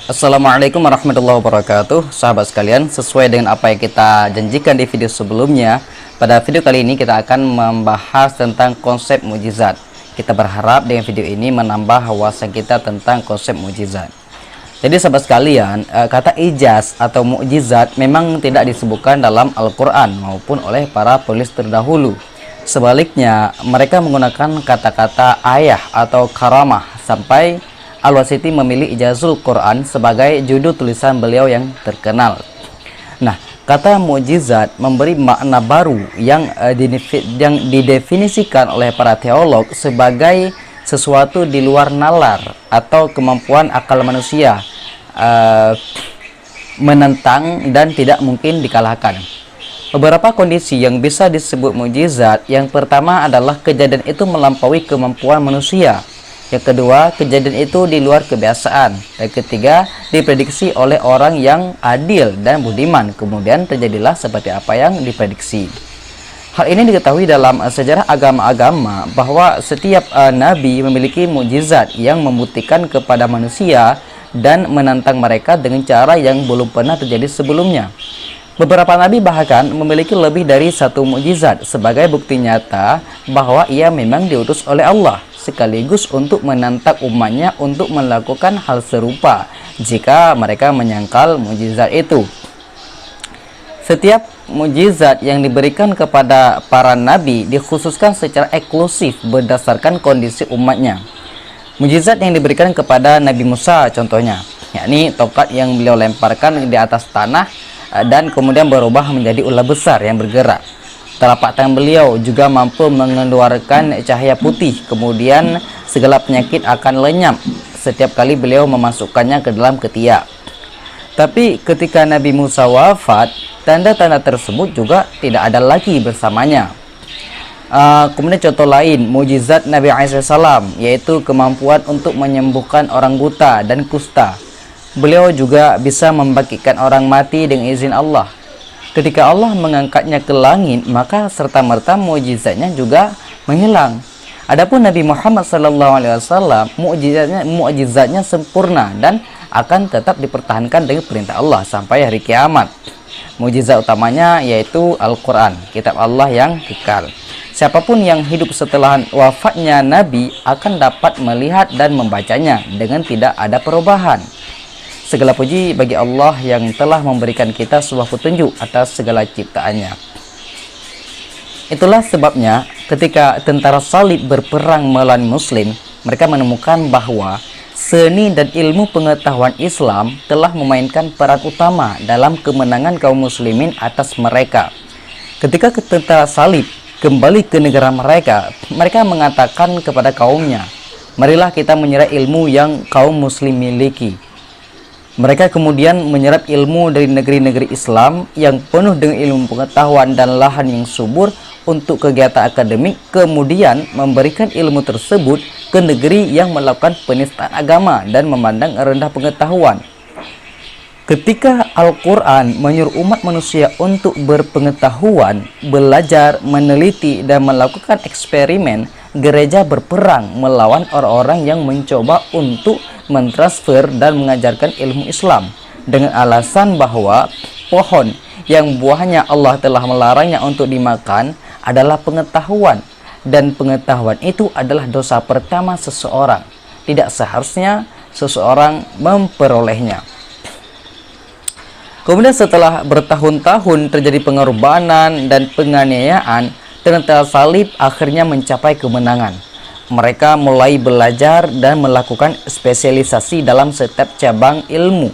Assalamualaikum warahmatullahi wabarakatuh. Sahabat sekalian, sesuai dengan apa yang kita janjikan di video sebelumnya, pada video kali ini kita akan membahas tentang konsep mukjizat. Kita berharap dengan video ini menambah wawasan kita tentang konsep mukjizat. Jadi sahabat sekalian, kata ijaz atau mukjizat memang tidak disebutkan dalam Al-Quran maupun oleh para penulis terdahulu. Sebaliknya, mereka menggunakan kata-kata ayah atau karamah, sampai Al-Wasiti memilih Ijazul Quran sebagai judul tulisan beliau yang terkenal. Nah, kata mukjizat memberi makna baru yang didefinisikan oleh para teolog sebagai sesuatu di luar nalar atau kemampuan akal manusia, menentang dan tidak mungkin dikalahkan. Beberapa kondisi yang bisa disebut mukjizat, yang pertama adalah kejadian itu melampaui kemampuan manusia. Yang kedua, kejadian itu di luar kebiasaan. Yang ketiga, diprediksi oleh orang yang adil dan budiman, kemudian terjadilah seperti apa yang diprediksi. Hal ini diketahui dalam sejarah agama-agama bahwa setiap nabi memiliki mukjizat yang membuktikan kepada manusia dan menantang mereka dengan cara yang belum pernah terjadi sebelumnya. Beberapa nabi bahkan memiliki lebih dari satu mukjizat sebagai bukti nyata bahwa ia memang diutus oleh Allah, sekaligus untuk menantang umatnya untuk melakukan hal serupa jika mereka menyangkal mukjizat itu. Setiap mukjizat yang diberikan kepada para nabi dikhususkan secara eksklusif berdasarkan kondisi umatnya. Mukjizat yang diberikan kepada Nabi Musa contohnya, yakni tongkat yang beliau lemparkan di atas tanah dan kemudian berubah menjadi ular besar yang bergerak. Telapak tangan beliau juga mampu mengeluarkan cahaya putih, kemudian segala penyakit akan lenyap setiap kali beliau memasukkannya ke dalam ketiak. Tapi ketika Nabi Musa wafat, tanda-tanda tersebut juga tidak ada lagi bersamanya. Kemudian contoh lain, mukjizat Nabi Isa salam, yaitu kemampuan untuk menyembuhkan orang buta dan kusta. Beliau juga bisa membangkitkan orang mati dengan izin Allah. Ketika Allah mengangkatnya ke langit, maka serta-merta mukjizatnya juga menghilang. Adapun Nabi Muhammad SAW, mukjizatnya sempurna dan akan tetap dipertahankan dengan perintah Allah sampai hari kiamat. Mukjizat utamanya yaitu Al-Quran, kitab Allah yang kekal. Siapapun yang hidup setelah wafatnya Nabi akan dapat melihat dan membacanya dengan tidak ada perubahan. Segala puji bagi Allah yang telah memberikan kita sebuah petunjuk atas segala ciptaannya. Itulah sebabnya ketika tentara salib berperang melawan Muslim, mereka menemukan bahwa seni dan ilmu pengetahuan Islam telah memainkan peran utama dalam kemenangan kaum muslimin atas mereka. Ketika tentara salib kembali ke negara mereka, mereka mengatakan kepada kaumnya, "Marilah kita menyerap ilmu yang kaum muslim miliki." Mereka kemudian menyerap ilmu dari negeri-negeri Islam yang penuh dengan ilmu pengetahuan dan lahan yang subur untuk kegiatan akademik, kemudian memberikan ilmu tersebut ke negeri yang melakukan penistaan agama dan memandang rendah pengetahuan. Ketika Al-Quran menyuruh umat manusia untuk berpengetahuan, belajar, meneliti, dan melakukan eksperimen, gereja berperang melawan orang-orang yang mencoba untuk mentransfer dan mengajarkan ilmu Islam dengan alasan bahwa pohon yang buahnya Allah telah melarangnya untuk dimakan adalah pengetahuan, dan pengetahuan itu adalah dosa pertama seseorang. Tidak seharusnya seseorang memperolehnya. Kemudian setelah bertahun-tahun terjadi pengorbanan dan penganiayaan, tentara salib akhirnya mencapai kemenangan. Mereka mulai belajar dan melakukan spesialisasi dalam setiap cabang ilmu.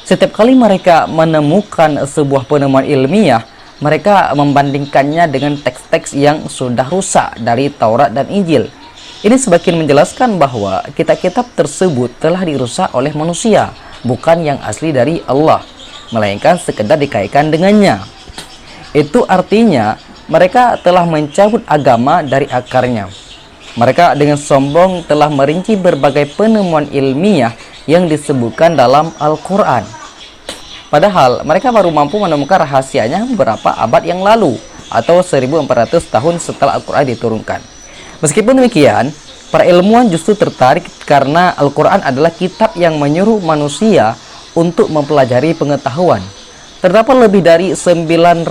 Setiap kali mereka menemukan sebuah penemuan ilmiah, mereka membandingkannya dengan teks-teks yang sudah rusak dari Taurat dan Injil. Ini semakin menjelaskan bahwa kitab-kitab tersebut telah dirusak oleh manusia, bukan yang asli dari Allah, melainkan sekedar dikaitkan dengannya. Itu artinya mereka telah mencabut agama dari akarnya. Mereka dengan sombong telah merinci berbagai penemuan ilmiah yang disebutkan dalam Al-Quran. Padahal mereka baru mampu menemukan rahasianya beberapa abad yang lalu atau 1400 tahun setelah Al-Quran diturunkan. Meskipun demikian, Para ilmuwan justru tertarik karena Al-Quran adalah kitab yang menyuruh manusia untuk mempelajari pengetahuan. Terdapat lebih dari 900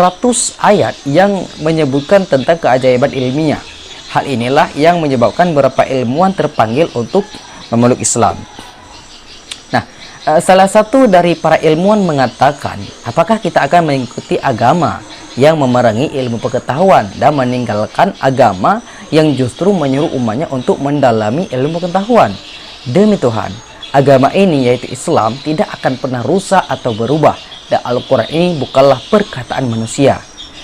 ayat yang menyebutkan tentang keajaiban ilmiah. Hal inilah yang menyebabkan beberapa ilmuwan terpanggil untuk memeluk Islam. Nah, salah satu dari para ilmuwan mengatakan, apakah kita akan mengikuti agama yang memerangi ilmu pengetahuan dan meninggalkan agama yang justru menyuruh umatnya untuk mendalami ilmu pengetahuan? Demi Tuhan, agama ini yaitu Islam tidak akan pernah rusak atau berubah, dan Al-Quran ini bukanlah perkataan manusia.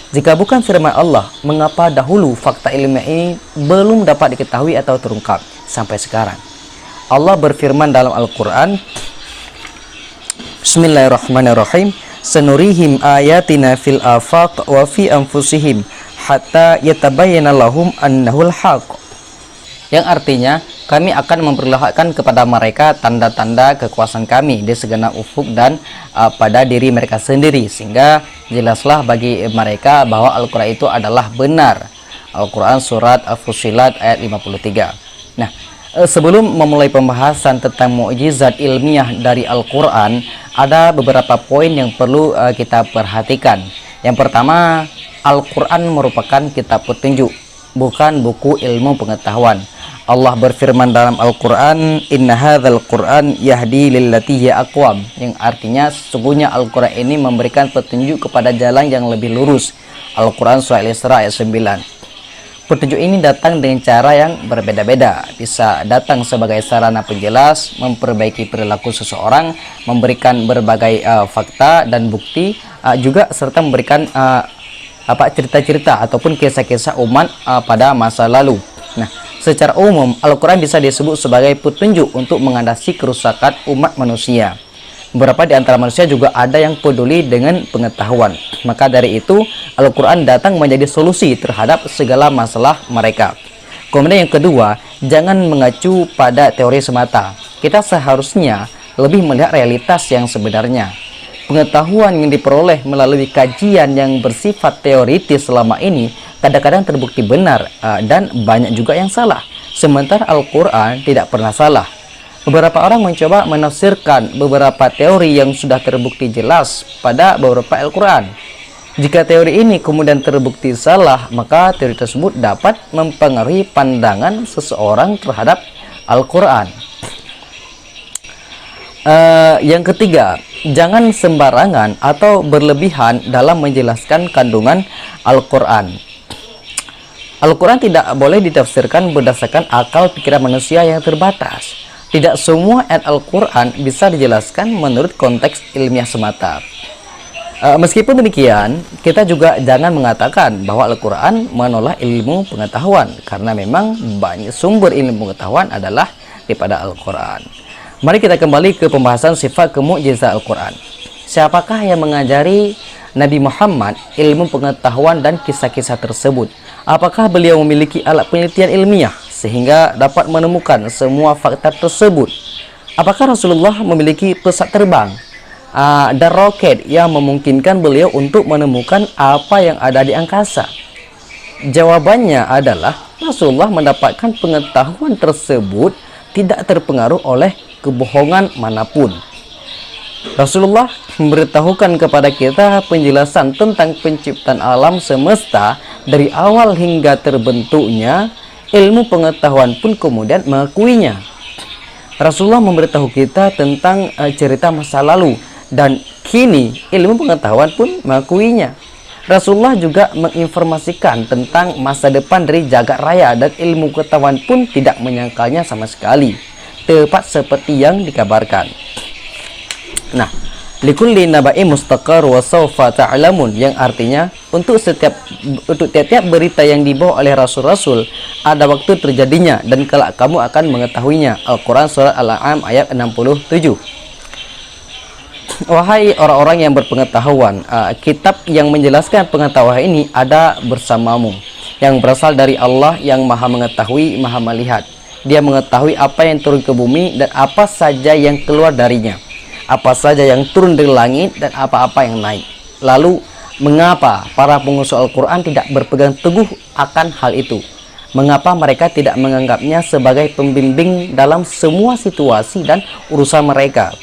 Jika bukan firman Allah, mengapa dahulu fakta ilmiah ini belum dapat diketahui atau terungkap sampai sekarang? Allah berfirman dalam Al-Quran, Bismillahirrahmanirrahim, Sanurihim ayatina fil afaq wa fi anfusihim hatta yatabayyana lahum annahul haq. Yang artinya, kami akan memperlihatkan kepada mereka tanda-tanda kekuasaan kami di segenap ufuk dan pada diri mereka sendiri, sehingga jelaslah bagi mereka bahwa Al-Quran itu adalah benar. Al-Quran surat Fussilat ayat 53. Nah, sebelum memulai pembahasan tentang mukjizat ilmiah dari Al-Quran, ada beberapa poin yang perlu kita perhatikan. Yang pertama, Al-Quran merupakan kitab petunjuk, bukan buku ilmu pengetahuan. Allah berfirman dalam Al-Quran, Inna hadzal Quran yahdi lillati hiya aqwam, yang artinya sesungguhnya Al-Quran ini memberikan petunjuk kepada jalan yang lebih lurus. Al-Quran surah Al-Isra ayat 9. Petunjuk ini datang dengan cara yang berbeda-beda. Bisa datang sebagai sarana penjelas, memperbaiki perilaku seseorang, memberikan berbagai fakta dan bukti, juga serta memberikan cerita-cerita ataupun kisah-kisah umat pada masa lalu. Nah, secara umum Al-Quran bisa disebut sebagai petunjuk untuk mengatasi kerusakan umat manusia. Beberapa di antara manusia juga ada yang peduli dengan pengetahuan. Maka dari itu, Al-Quran datang menjadi solusi terhadap segala masalah mereka. Kemudian yang kedua, jangan mengacu pada teori semata. Kita seharusnya lebih melihat realitas yang sebenarnya. Pengetahuan yang diperoleh melalui kajian yang bersifat teoritis selama ini kadang-kadang terbukti benar dan banyak juga yang salah. Sementara Al-Quran tidak pernah salah. Beberapa orang mencoba menafsirkan beberapa teori yang sudah terbukti jelas pada beberapa Al-Quran. Jika teori ini kemudian terbukti salah, maka teori tersebut dapat mempengaruhi pandangan seseorang terhadap Al-Quran. Yang ketiga, jangan sembarangan atau berlebihan dalam menjelaskan kandungan Al-Quran. Al-Quran tidak boleh ditafsirkan berdasarkan akal pikiran manusia yang terbatas. Tidak semua ayat Al-Quran bisa dijelaskan menurut konteks ilmiah semata. Meskipun demikian, kita juga jangan mengatakan bahwa Al-Quran menolak ilmu pengetahuan, karena memang banyak sumber ilmu pengetahuan adalah daripada Al-Quran. Mari kita kembali ke pembahasan sifat kemukjizat Al-Quran. Siapakah yang mengajari Nabi Muhammad ilmu pengetahuan dan kisah-kisah tersebut? Apakah beliau memiliki alat penelitian ilmiah sehingga dapat menemukan semua fakta tersebut? Apakah Rasulullah memiliki pesawat terbang dan roket yang memungkinkan beliau untuk menemukan apa yang ada di angkasa? Jawabannya adalah Rasulullah mendapatkan pengetahuan tersebut tidak terpengaruh oleh kebohongan manapun. Rasulullah memberitahukan kepada kita penjelasan tentang penciptaan alam semesta dari awal hingga terbentuknya. Ilmu pengetahuan pun kemudian mengakuinya. Rasulullah memberitahu kita tentang cerita masa lalu, dan kini ilmu pengetahuan pun mengakuinya. Rasulullah juga menginformasikan tentang masa depan dari jagat raya, dan ilmu pengetahuan pun tidak menyangkalnya sama sekali, tepat seperti yang dikabarkan. Nah, likulli naba'in mustaqar wa sawfa ta'lamun, yang artinya untuk tiap-tiap berita yang dibawa oleh rasul-rasul ada waktu terjadinya dan kelak kamu akan mengetahuinya. Al-Quran surat Al-An'am ayat 67. Wahai orang-orang yang berpengetahuan, kitab yang menjelaskan pengetahuan ini ada bersamamu, yang berasal dari Allah yang maha mengetahui, maha melihat. Dia mengetahui apa yang turun ke bumi dan apa saja yang keluar darinya, apa saja yang turun dari langit dan apa-apa yang naik. Lalu, mengapa para pengusul Al-Quran tidak berpegang teguh akan hal itu? Mengapa mereka tidak menganggapnya sebagai pembimbing dalam semua situasi dan urusan mereka?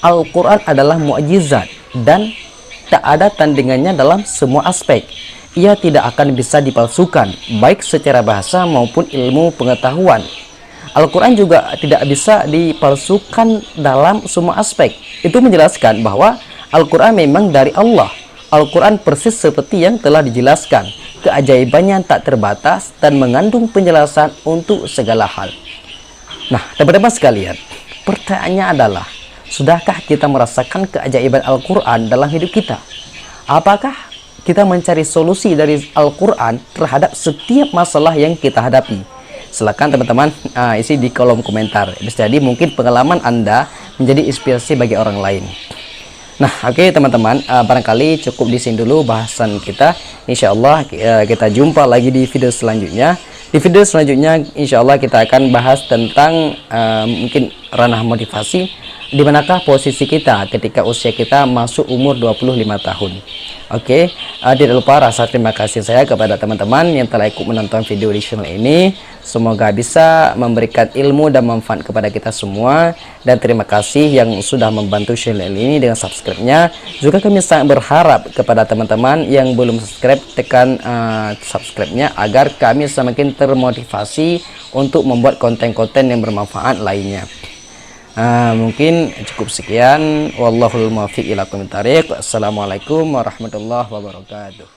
Al-Quran adalah mukjizat dan tak ada tandingannya dalam semua aspek. Ia tidak akan bisa dipalsukan, baik secara bahasa maupun ilmu pengetahuan. Al-Quran juga tidak bisa dipalsukan dalam semua aspek. Itu menjelaskan bahwa Al-Quran memang dari Allah. Al-Quran persis seperti yang telah dijelaskan. Keajaibannya tak terbatas dan mengandung penjelasan untuk segala hal. Nah, teman-teman sekalian, pertanyaannya adalah, sudahkah kita merasakan keajaiban Al-Quran dalam hidup kita? Apakah kita mencari solusi dari Al-Quran terhadap setiap masalah yang kita hadapi? Silakan teman-teman isi di kolom komentar. Bisa jadi mungkin pengalaman Anda menjadi inspirasi bagi orang lain. Nah, oke teman-teman, barangkali cukup di sini dulu bahasan kita. Insya Allah kita jumpa lagi di video selanjutnya. Di video selanjutnya insya Allah kita akan bahas tentang mungkin ranah motivasi. Di manakah posisi kita ketika usia kita masuk umur 25 tahun. Oke, tidak lupa rasa terima kasih saya kepada teman-teman yang telah ikut menonton video di channel ini. Semoga bisa memberikan ilmu dan manfaat kepada kita semua. Dan terima kasih yang sudah membantu channel ini dengan subscribe-nya. Juga kami sangat berharap kepada teman-teman yang belum subscribe, tekan subscribe-nya agar kami semakin termotivasi untuk membuat konten-konten yang bermanfaat lainnya. Mungkin cukup sekian. Wallahul muwaffiq ila aqwamit thariq. Assalamualaikum warahmatullahi wabarakatuh.